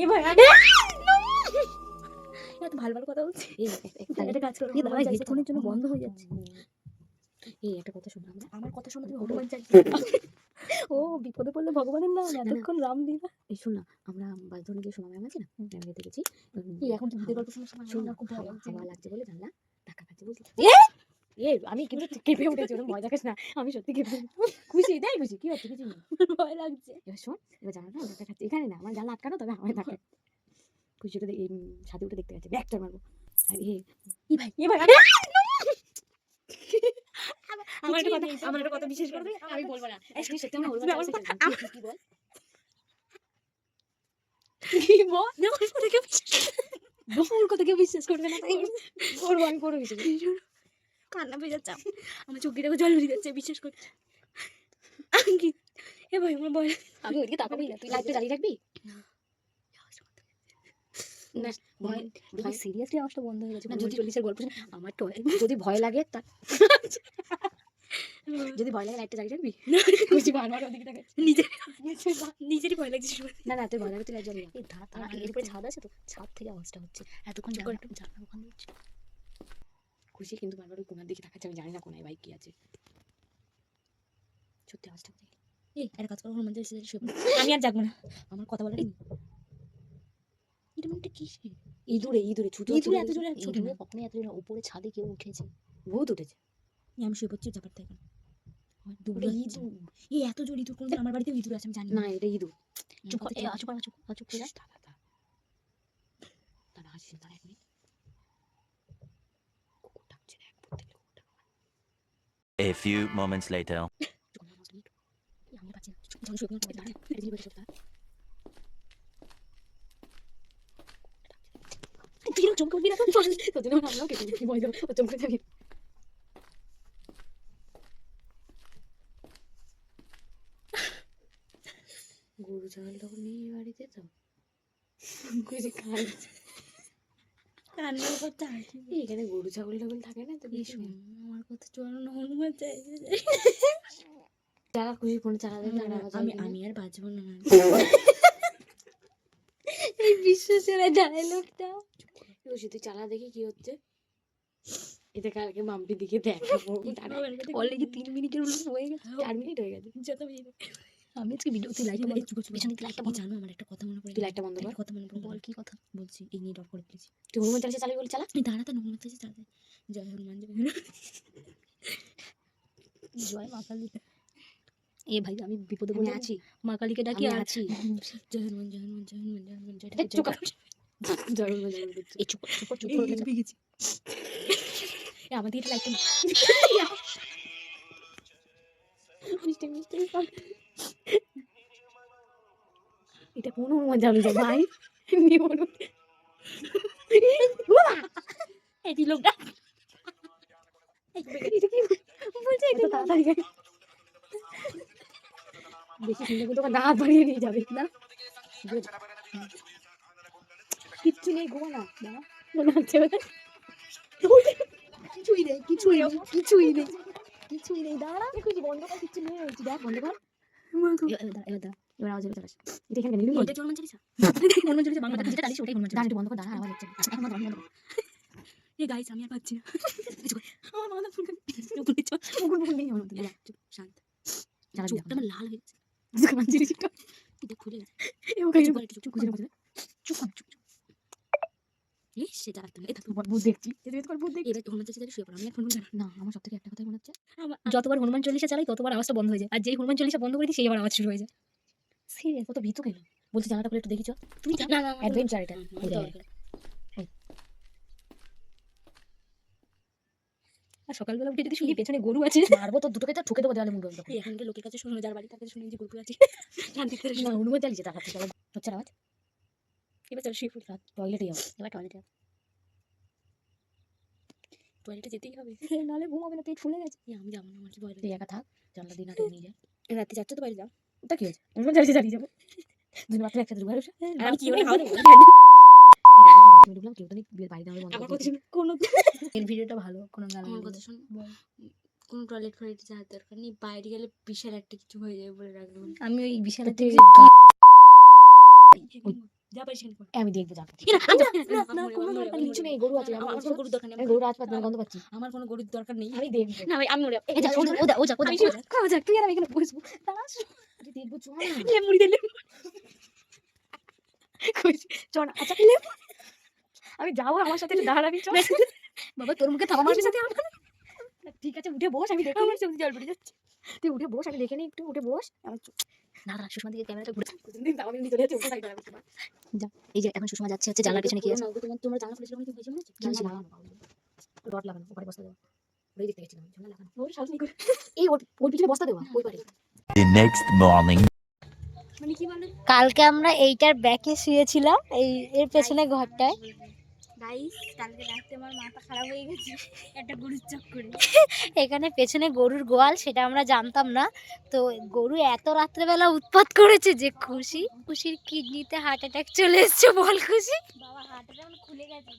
এ ভাই এত ভালো ভালো কথা বলছি। একটা কাজ করো, হেডফোনের জন্য বন্ধ হয়ে যাচ্ছে। এই একটা কথা শোনো, আমার কথা শুনে তুমি হনুমান চালিশা ও বিপদে পড়লে ভগবানের নাম এতক্ষণ রাম দিবা। এই শোন না, আমরা বাস ধরে গিয়ে সময় ম্যাম আছে না, ম্যামকে দেখেছি। এই এখন তো ভূতের গল্প শোনার সময় শোন না, আমার খুব ভয় লাগছে। হাওয়া লাগছে বলে জানলা ধাক্কা খাচ্ছে বলছি। আমি কিন্তু কেঁপে উঠেছি, ওরকম ভয় দেখাস না, আমি সত্যি কেঁপে খুশি, তাই খুশি, কি হচ্ছে কিছু না। ভয় লাগছে। এবার শোন, এবার জানলা না ধাক্কা খাচ্ছে, এখানে না আমার জানলা আটকানো, তবে আমায় ধাক্কা খুশি উঠে এই ছাদে উঠে দেখতে পাচ্ছি, ব্যাগটা মারবো। আর এ ভাই আমার একটা কথা বিশেষ করে আমি বলবো না, সত্যি আমার কি বল ওর কথা কেউ বিশ্বাস করবে না, তাই করবো, আমি করবো কিছু। কান্না পেয়ে যাচ্ছে আমার চোখটাকে জল বেরিয়ে যাচ্ছে বিশ্বাস করছি। এ ভাই আমার ভয় আমি ওইদিকে তাকাবই না, তুই লাইটটা জ্বালিয়ে রাখবি না। ভয় সিরিয়াসলি আওয়াজটা বন্ধ হয়ে গেছে। না, যদি 40-এর গল্প শুনে আমার তো যদি ভয় লাগে তা যদি ভয় লাগে লাইটটা জ্বালিয়ে রাখবি। খুশি বারবার ওদিকে তাকাচ্ছি, নিজেরই ভয় লাগছে। না না, তুই ভয় লাগে তুই লাইট জ্বালিয়ে রাখ। এই এর উপরে ছাদ আছে তো, ছাদ থেকে আওয়াজটা হচ্ছে এতক্ষণ জানলা ওখানে হচ্ছে। খুশি কিন্তু বারবার ওই কোনার দিকে তাকাচ্ছে, আমি জানি না কোনায় ভাই কি আছে, সত্যি আওয়াজটা কোথায়। এই একটা কাজ করো, হনুমান চালিশা শুয়ে পড়ো। আমি আর জাগবো না, আমার কথা বলে এটা মানে কি? ইঁদুরে ছুটো ইঁদুরে এত জোরে ছোট না, কখনোই এত জোরে উপরে ছাদে কেউ উঠেছে, ভূত উঠেছে। আমি শুয়ে পড়ছি জাপার থেকে। এই এত জোরে ইঁদুর কোনদিন আমার বাড়িতে ইঁদুর আছে আমি জানি না, এটা ইঁদুর। চুপ কর, চুপ কর, চুপ করে দাঁড়া হাসিস, দাঁড়া 1 মিনিট। কুকুর ডাকছে রে, কুকুর দেখলে কুকুর ডাকা। A few moments later. আমি পাচ্ছি না, যখন শুয়ে পড়ছি দাঁড়া এদিকে বসে দাঁড়া। তুই এরকম চমকে উঠবি না তো, তোর জন্য আমরাও কেটে দিচ্ছি, ভয় দেবো, ও চমকে যাবি। গরু ছাগল তখন নেই বাড়িতে, তো খুশি কাঁদছে, কান্না করতে হাসি। এখানে গরু ছাগল টাগল থাকে না তো। আমার কথা চলো না, হনুমান চাইছে। চালা খুশি ফোন চালাতে, আমি আর বাঁচবো না। এই বিশ্বাসের ডায়লগটা খুশি তুই চালা দেখি কি হচ্ছে। এটা কালকে মাম্পির দিকে দেখাবো, অলরেডি 3 মিনিটের মতো হয়ে গেছে, 4 মিনিট হয়ে গেছে। আমি আজকে ভিডিওতে লাইট পেছনে লাইটটা বন্ধ। জানো আমার একটা কথা মনে পড়ে, তুই লাইটটা বন্ধ কর। কথা মনে পড়ে, বল কি কথা বলছি, এই নেট অফ করে প্লিজ। তুই হনুমান চালিশা চালাবি বলে চালা। এই দাঁড়াতে হনুমান চালিশা চালাতে, জয় হনুমান জয় মা কালী। এ ভাই আমি বিপদে পড়ে আছি, মা কালীকে ডাকি আর আছি। জয় হনুমান জয় হনুমান জয় হনুমান জয় হনুমান জয় চুপ কর, জয় হনুমান জয় হনুমান। এই চুপ চুপ করে গেছি। আমাদের এটা লাইটটা মিষ্টি মিষ্টি এটা কোনো মজা হবে না ভাই। এই লোকটা এটা কি বলছে, এটা তাড়াতাড়ি গাড়ি বেশি সুন্দর কিন্তু না হাত বাড়িয়ে নিয়ে যাবে না, কিচ্ছু নেই, ঘুমা না মনে হচ্ছে কিছুই নেই, কিছুই নেই দাঁড়া খুশি বন্ধ কর, কিচ্ছু নেই হয়েছি, দেখ বন্ধ কর। এবার আওয়াজ হবে, চালাস এটা এখানে নিলি এটা হনুমান চালিশা, হনুমান চালিশা বাংলাটা যেটা চালিশ ওটাই হনুমান চালিশা। দাঁড়া বন্ধ কর, দাঁড়া আওয়াজ হচ্ছে না, এখন বন্ধ কর। এই গাইস আমি আর পাচ্ছি না, আমার মাথা ফুলকা চুপ শান্ত চালা, চোখটা আমার লাল হয়ে গেছে, এটা খুলে গেছে। চুপ কর এই সে জ্বালাতে না, এটা ভূত দেখছি, এবার হনুমান চালিশা শুয়ে পড়ো। আমি এখন না আমার সব থেকে একটা কথাই মনে হচ্ছে, যতবার হনুমান চল্লিশা চালাই ততবার আওয়াজটা বন্ধ হয়ে যায়, আর যেই হনুমান চল্লিশা বন্ধ করে দিই সেই আবার আওয়াজ শুরু হয়ে যায়। সিরিয়াস কত ভীতু কেন বলছি, জানাটা খুলে একটু দেখি, চল তুমি না না অ্যাডভেঞ্চার এটা। আর সকালবেলা উঠে যদি শুনি পেছনে গরু আছে, মারবো তো, দুটোকে তো ঠুকে দেবো দেওয়ালে মুন্ডু। এখানকার লোকের কাছে শুনে, যার বাড়ির কাছে শুনে যে গরু আছে শান্তি করে না হনুমান চালিয়েছে, তার থেকে হচ্ছে আওয়াজ। এবার চল শুয়ে পড়ি, টয়লেটে যাও, এবার টয়লেটে যেতেই হবে, নাহলে ঘুমাবে না, পেট ফুলে গেছে। আমি যাবো না, আমার কি ভয় তুই লাগে। একা থাক, জানলা দিয়ে নাটক নিয়ে যা, রাতে যাচ্ছ তো বাইরে যাও, ওটা কি হয়েছে, হনুমান চালিয়েছে চালিয়ে যাবো, দুজন মাত্র একসাথে ঢুকে আসে। আর আমি কি বলে হাওয়া দেবো? ঢুকলাম, কেউ তো নেই, বাড়ি দাঁড়িয়ে বন্ধ আমার করে কথা শুনে কোনো এর ভিডিওটা ভালো, কোনো গান আমার কথা শুনে কোনো টয়লেট ফয়লেটে যাওয়ার দরকার নেই, বাইরে গেলে বিশাল একটা কিছু হয়ে যাবে বলে রাখলাম। আমি ওই বিশালের থেকে থেকে যা পারিস এখানে কর। আমি দেখবো যা না, না, কোনো দরকার নেই, কিছু নেই, গরু আছে, আমার কোনো গরুর দরকার নেই, আমি গরুর আজ গন্ধ পাচ্ছি, আমার কোনো গরুর দরকার নেই। আমি দেখবো। না ভাই, আমি মরে যাবো। এই যা, ও যা, আমি যাক, তুই আর আমি এখানে বসবো, দাঁড়া, আরে দেখবো, চ না, লেবু দিলে কইছি, চ না, আচ্ছা, আমি যাবো, আমার সাথে একটু দাঁড়াবি, চ। বাবা তোর মুখে থামা মারবি। সাথে আমার ঠিক আছে, উঠে বস, আমি দেখে আমার নিই। চোখ দিয়ে জল বেরিয়ে যাচ্ছে। তুই উঠে বস, আমি দেখে নিই, একটু উঠে বস। না না, সুষমা দিকে ক্যামেরাটা ঘুরে। দিন তাও আমি এমনি চলে যাচ্ছি, উঠে থাকতে হবে। এই যে এখন সুষমা যাচ্ছে হচ্ছে জানলার পেছনে কি আছে? তোমরা জানলা খুলেছিল মানে কি হয়েছে মনে হচ্ছে? কি হয়েছে? রড লাগানো, ওপারে বস্তা দেওয়া, ওই দেখতে গেছিলাম, ঝোলা লাগানো। ওর সাহস নেই করে। এই ওর পিছনে বস্তা দেওয়া, ওই পারে। The next morning. মানে কি বলে? কালকে আমরা এইটার ব্যাকে শুয়েছিলাম, এর পেছনে ঘরটায়। গাইস, কালকে রাতে আমার মাথা খারাপ হয়ে গেছে একটা গরুর চক্করে। এখানে পেছনে গরুর গোয়াল, সেটা আমরা জানতাম না। তো গরু এত রাত্রেবেলা উৎপাত করেছে যে খুশির কিডনিতে হার্ট অ্যাটাক চলে এসছে। বল খুশি, বাবা হাতটা আমার খুলে গেছে।